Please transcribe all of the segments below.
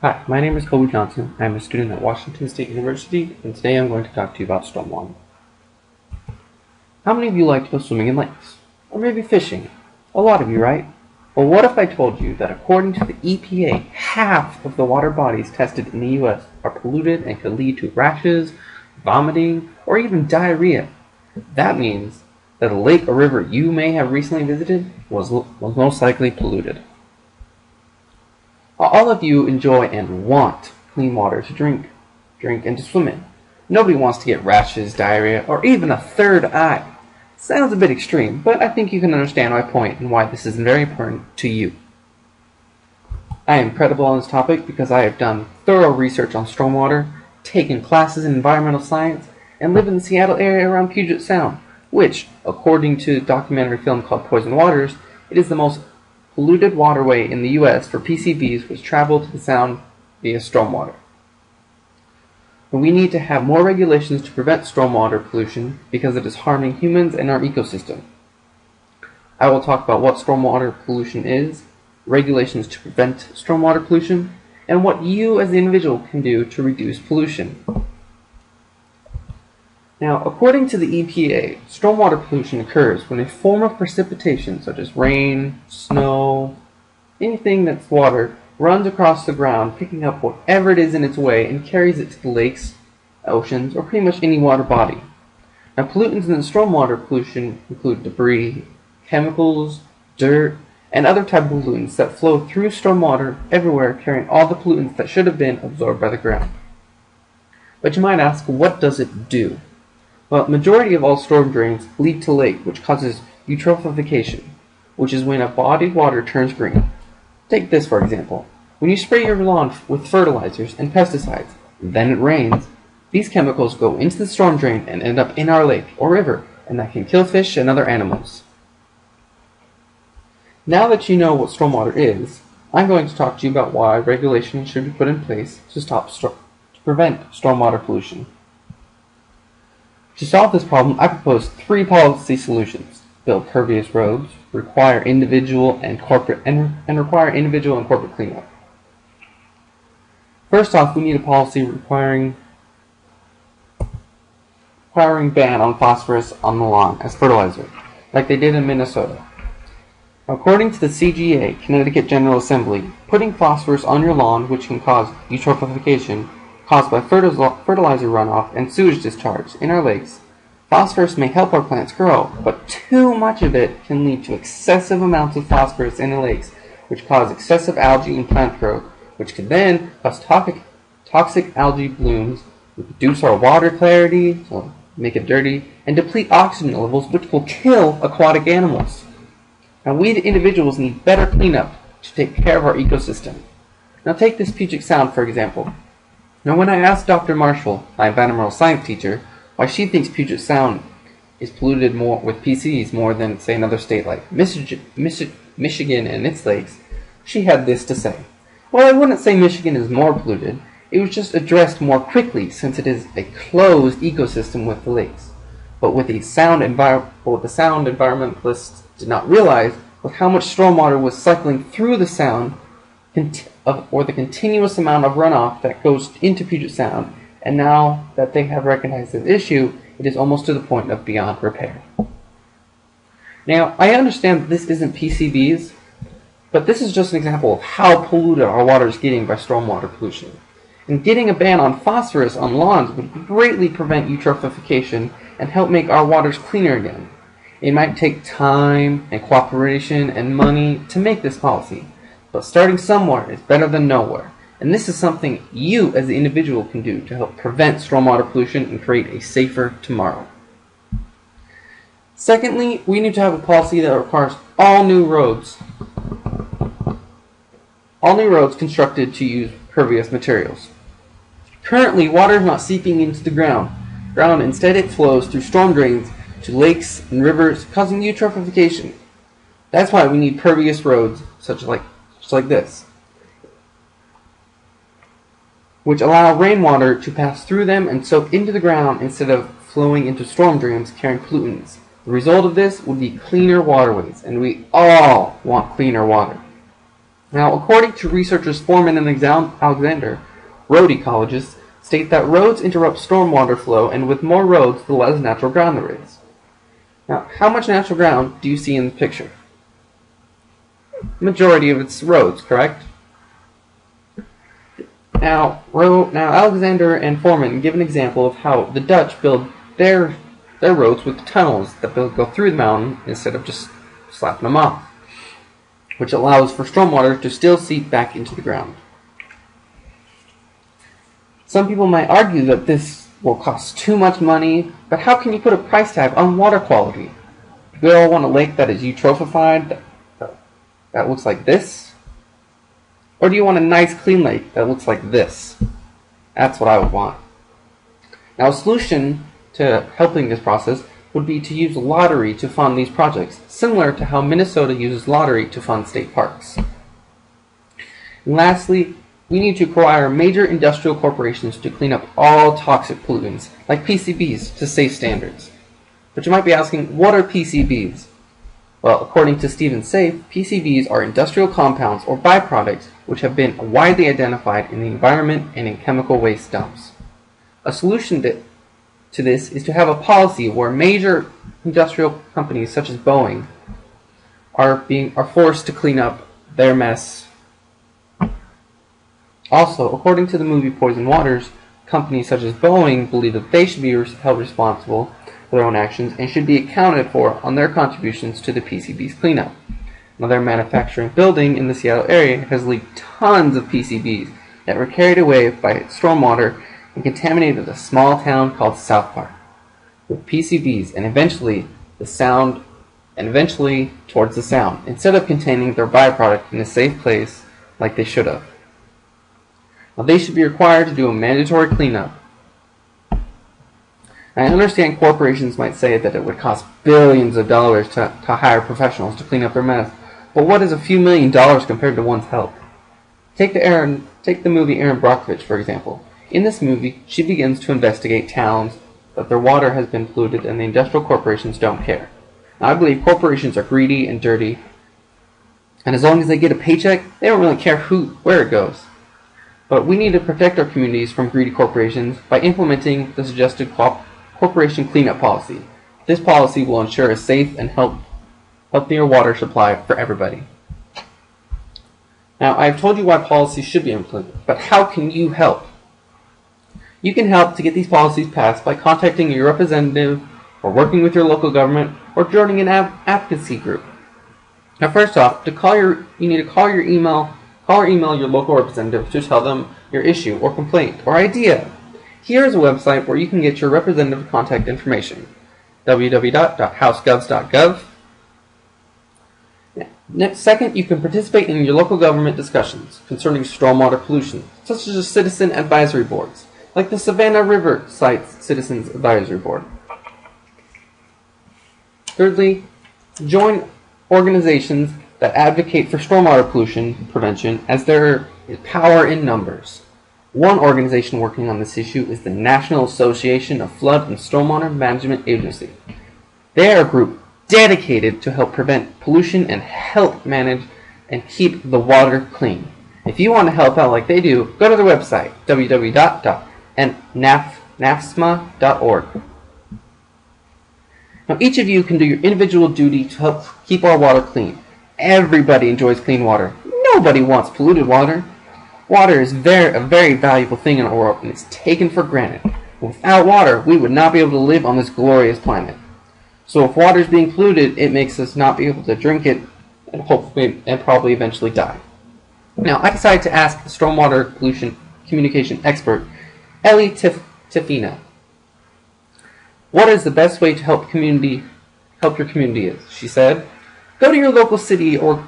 Hi, my name is Kobe Johnson. I'm a student at Washington State University, and today I'm going to talk to you about stormwater. How many of you like to go swimming in lakes? Or maybe fishing? A lot of you, right? Well, what if I told you that according to the EPA, half of the water bodies tested in the US are polluted and could lead to rashes, vomiting, or even diarrhea? That means that a lake or river you may have recently visited was most likely polluted. All of you enjoy and want clean water to drink and to swim in. Nobody wants to get rashes, diarrhea, or even a third eye. Sounds a bit extreme, but I think you can understand my point and why this is very important to you. I am credible on this topic because I have done thorough research on stormwater, taken classes in environmental science, and live in the Seattle area around Puget Sound, which, according to a documentary film called Poison Waters, it is the most polluted waterway in the U.S. for PCBs which travel to the Sound via stormwater. We need to have more regulations to prevent stormwater pollution because it is harming humans and our ecosystem. I will talk about what stormwater pollution is, regulations to prevent stormwater pollution, and what you as the individual can do to reduce pollution. Now, according to the EPA, stormwater pollution occurs when a form of precipitation, such as rain, snow, anything that's water, runs across the ground, picking up whatever it is in its way and carries it to the lakes, oceans, or pretty much any water body. Now, pollutants in the stormwater pollution include debris, chemicals, dirt, and other type of pollutants that flow through stormwater everywhere, carrying all the pollutants that should have been absorbed by the ground. But you might ask, what does it do? Well, the majority of all storm drains lead to lake, which causes eutrophication, which is when a body of water turns green. Take this for example. When you spray your lawn with fertilizers and pesticides, then it rains, these chemicals go into the storm drain and end up in our lake or river, and that can kill fish and other animals. Now that you know what stormwater is, I'm going to talk to you about why regulations should be put in place to prevent stormwater pollution. To solve this problem, I propose 3 policy solutions: build pervious roads, require individual and corporate cleanup. First off, we need a policy requiring ban on phosphorus on the lawn as fertilizer, like they did in Minnesota. According to the CGA, Connecticut General Assembly, putting phosphorus on your lawn, which can cause eutrophication, caused by fertilizer runoff and sewage discharge in our lakes. Phosphorus may help our plants grow, but too much of it can lead to excessive amounts of phosphorus in the lakes, which cause excessive algae and plant growth, which can then cause toxic algae blooms, reduce our water clarity, so make it dirty, and deplete oxygen levels, which will kill aquatic animals. Now, we the individuals need better cleanup to take care of our ecosystem. Now take this Puget Sound for example. Now, when I asked Dr. Marshall, my environmental science teacher, why she thinks Puget Sound is polluted more with PCBs more than, say, another state like Michigan and its lakes, she had this to say. Well, I wouldn't say Michigan is more polluted. It was just addressed more quickly since it is a closed ecosystem with the lakes. But what the sound environmentalists did not realize was how much stormwater was cycling through the sound, or the continuous amount of runoff that goes into Puget Sound, and now that they have recognized this issue, it is almost to the point of beyond repair. Now, I understand that this isn't PCBs, but this is just an example of how polluted our water is getting by stormwater pollution. And getting a ban on phosphorus on lawns would greatly prevent eutrophication and help make our waters cleaner again. It might take time and cooperation and money to make this policy, but starting somewhere is better than nowhere, and this is something you as the individual can do to help prevent stormwater pollution and create a safer tomorrow. Secondly, we need to have a policy that requires all new roads constructed to use pervious materials. Currently, water is not seeping into the ground. Instead it flows through storm drains to lakes and rivers, causing eutrophication. That's why we need pervious roads such like this, which allow rainwater to pass through them and soak into the ground instead of flowing into storm drains carrying pollutants. The result of this would be cleaner waterways, and we all want cleaner water. Now, according to researchers Foreman and Alexander, road ecologists state that roads interrupt stormwater flow, and with more roads, the less natural ground there is. Now, how much natural ground do you see in the picture? Majority of it's roads, correct? Now Alexander and Foreman give an example of how the Dutch build their roads with tunnels that go through the mountain instead of just slapping them off, which allows for stormwater to still seep back into the ground. Some people might argue that this will cost too much money, but how can you put a price tag on water quality? Do we all want a lake that is eutrophied, that looks like this? Or do you want a nice clean lake that looks like this? That's what I would want. Now, a solution to helping this process would be to use lottery to fund these projects, similar to how Minnesota uses lottery to fund state parks. And lastly, we need to require major industrial corporations to clean up all toxic pollutants, like PCBs, to safe standards. But you might be asking, what are PCBs? Well, according to Stephen Safe, PCBs are industrial compounds or byproducts which have been widely identified in the environment and in chemical waste dumps. A solution to this is to have a policy where major industrial companies such as Boeing are forced to clean up their mess. Also, according to the movie Poison Waters, companies such as Boeing believe that they should be held responsible for their own actions and should be accounted for on their contributions to the PCB's cleanup. Now, their manufacturing building in the Seattle area has leaked tons of PCBs that were carried away by stormwater and contaminated a small town called South Park with PCBs and eventually towards the sound, instead of containing their byproduct in a safe place like they should have. Now, they should be required to do a mandatory cleanup. I understand corporations might say that it would cost billions of dollars to hire professionals to clean up their mess, but what is a few $1,000,000 compared to one's help? Take the movie Erin Brockovich, for example. In this movie, she begins to investigate towns that their water has been polluted and the industrial corporations don't care. Now, I believe corporations are greedy and dirty, and as long as they get a paycheck, they don't really care where it goes. But we need to protect our communities from greedy corporations by implementing the suggested corporation cleanup policy. This policy will ensure a safe and healthier water supply for everybody. Now, I've told you why policies should be implemented, but how can you help? You can help to get these policies passed by contacting your representative, or working with your local government, or joining an advocacy group. Now, first off, you need to call or email your local representative to tell them your issue or complaint or idea. Here is a website where you can get your representative contact information: www.housegovs.gov. Second, you can participate in your local government discussions concerning stormwater pollution, such as citizen advisory boards, like the Savannah River Site's Citizens Advisory Board. Thirdly, join organizations that advocate for stormwater pollution prevention, as there is power in numbers. One organization working on this issue is the National Association of Flood and Stormwater Management Agency. They are a group dedicated to help prevent pollution and help manage and keep the water clean. If you want to help out like they do, go to their website, www.nafsma.org. Now, each of you can do your individual duty to help keep our water clean. Everybody enjoys clean water. Nobody wants polluted water. Water is a very valuable thing in our world, and it's taken for granted. Without water, we would not be able to live on this glorious planet. So if water is being polluted, it makes us not be able to drink it and probably eventually die. Now, I decided to ask the stormwater pollution communication expert, Ellie Tiffina, what is the best way to help your community is. She said, go to your local city or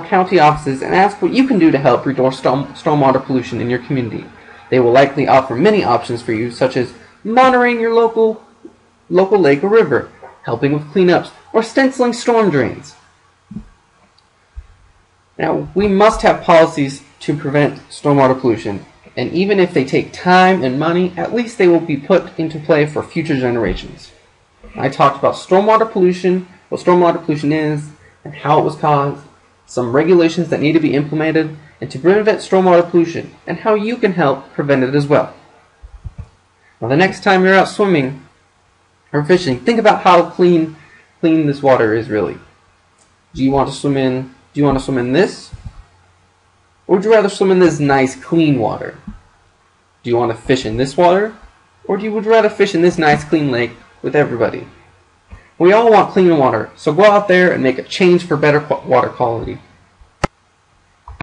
county offices and ask what you can do to help reduce stormwater pollution in your community. They will likely offer many options for you, such as monitoring your local lake or river, helping with cleanups, or stenciling storm drains. Now, we must have policies to prevent stormwater pollution, and even if they take time and money, at least they will be put into play for future generations. I talked about stormwater pollution, what stormwater pollution is, and how it was caused. some regulations that need to be implemented, and to prevent stormwater pollution, and how you can help prevent it as well. Now, the next time you're out swimming or fishing, think about how clean this water is really. Do you want to swim in this? Or would you rather swim in this nice clean water? Do you want to fish in this water? Or would you rather fish in this nice clean lake with everybody? We all want clean water, so go out there and make a change for better water quality.